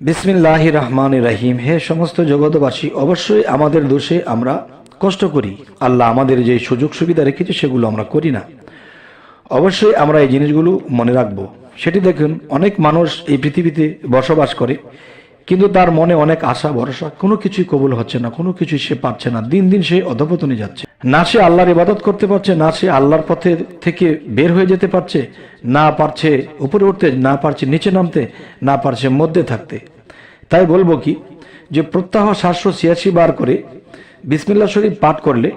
বিসমিল্লাহির রহমানির রহিম। হে সমস্ত জগতবাসী, অবশ্যই আমাদের দোষে আমরা কষ্ট করি। আল্লাহ আমাদের যে সুযোগ সুবিধা রেখেছে সেগুলো আমরা করি না। অবশ্যই আমরা এই জিনিসগুলো মনে রাখবো। সেটি দেখুন, অনেক মানুষ এই পৃথিবীতে বসবাস করে, কিন্তু তার মনে অনেক আশা ভরসা, কোনো কিছুই কবুল হচ্ছে না, কোনো কিছুই সে পাচ্ছে না। দিন দিন সে অধঃপতনে যাচ্ছে। না সে আল্লাহর ইবাদত করতে পারছে, না সে আল্লাহর পথে থেকে বের হয়ে যেতে পারছে, না পারছে উপরে উঠতে, না পারছে নিচে নামতে, না পারছে মধ্যে থাকতে। তাই বলবো কি, যে প্রত্যাহ 786 বার করে বিসমিল্লাহ শরীফ পাঠ করলে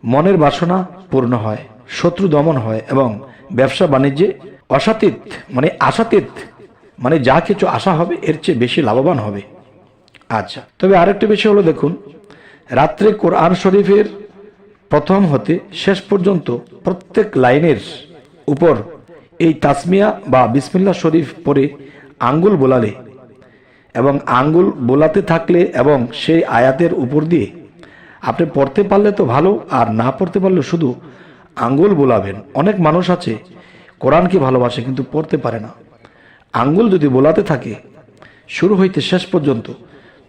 মনের বাসনা পূর্ণ হয়, শত্রু দমন হয় এবং ব্যবসা বাণিজ্যে আশাতীত মানে যা কিছু আশা হবে এর চেয়ে বেশি লাভবান হবে। আচ্ছা, তবে আরেকটা বিষয় হলো, দেখুন, রাত্রে কোরআন শরীফের প্রথম হতে শেষ পর্যন্ত প্রত্যেক লাইনের উপর এই তাসমিয়া বা বিসমিল্লাহ শরীফ পড়ে আঙ্গুল বোলালে এবং আঙ্গুল বোলাতে থাকলে এবং সেই আয়াতের উপর দিয়ে আপনি পড়তে পারলে তো ভালো, আর না পড়তে পারলে শুধু আঙ্গুল বোলাবেন। অনেক মানুষ আছে কোরআনকে ভালোবাসে কিন্তু পড়তে পারে না। আঙ্গুল যদি বোলাতে থাকে শুরু হইতে শেষ পর্যন্ত,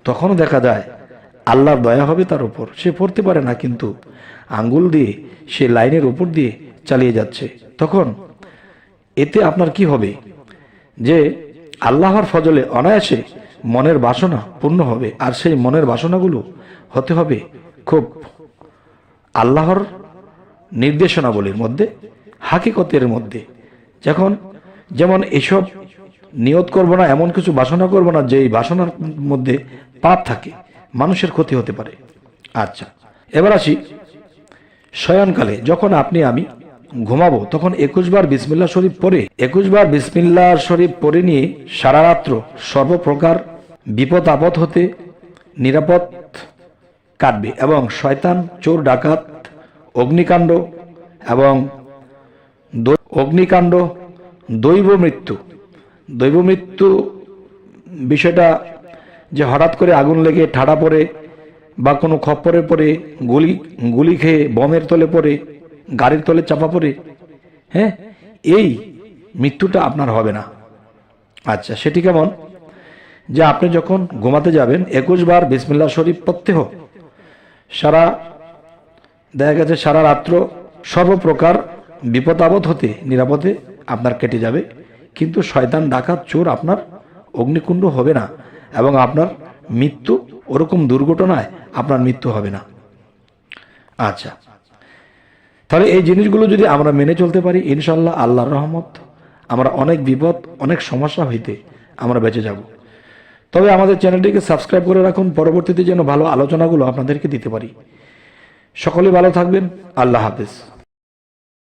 তখনও দেখা যায় আল্লাহর দয়া হবে তার উপর। সে পড়তে পারে না কিন্তু আঙ্গুল দিয়ে সে লাইনের উপর দিয়ে চালিয়ে যাচ্ছে। তখন এতে আপনার কি হবে, যে আল্লাহর ফজলে অনায়াসে মনের বাসনা পূর্ণ হবে। আর সেই মনের বাসনাগুলো হতে হবে খুব আল্লাহর নির্দেশনাবলীর মধ্যে, হাকিকতের মধ্যে। যেমন এসব নিয়ত করব না, এমন কিছু বাসনা করব না যে এই বাসনার মধ্যে পাপ থাকে, মানুষের ক্ষতি হতে পারে। আচ্ছা, এবার আসি শয়নকালে। যখন আপনি আমি ঘুমাবো তখন 21 বার বিসমিল্লাহ শরীফ পড়ে 21 বার বিসমিল্লাহ শরীফ পড়ে নিয়ে সারা রাত্র সর্বপ্রকার বিপদ আপদ হতে নিরাপদ কাটবে এবং শয়তান, চোর, ডাকাত, অগ্নিকাণ্ড দৈব মৃত্যু বিষয়টা, যে হঠাৎ করে আগুন লেগে ঠাড়া পড়ে বা কোনো খপ্পরে পড়ে, গুলি খেয়ে বমের তলে পড়ে, গাড়ির তলে চাপা পড়ে, হ্যাঁ, এই মৃত্যুটা আপনার হবে না। আচ্ছা, সেটি কেমন, যে আপনি যখন ঘুমাতে যাবেন 21 বার বিসমিল্লাহ শরীফ প্রত্যহ দেখা গেছে সারা রাত্র সর্বপ্রকার বিপদ আপদ হতে নিরাপদে আপনার কেটে যাবে, কিন্তু শয়তান, ডাকাত, চোর আপনার অগ্নিকুণ্ড হবে না এবং আপনার মৃত্যু ওরকম দুর্ঘটনায় আপনার মৃত্যু হবে না। আচ্ছা, তাহলে এই জিনিসগুলো যদি আমরা মেনে চলতে পারি, ইনশাল্লাহ আল্লাহর রহমত আমরা অনেক বিপদ, অনেক সমস্যা হইতে আমরা বেঁচে যাব। তবে আমাদের চ্যানেলটিকে সাবস্ক্রাইব করে রাখুন, পরবর্তীতে যেন ভালো আলোচনাগুলো আপনাদেরকে দিতে পারি। সকলে ভালো থাকবেন। আল্লাহ হাফেজ।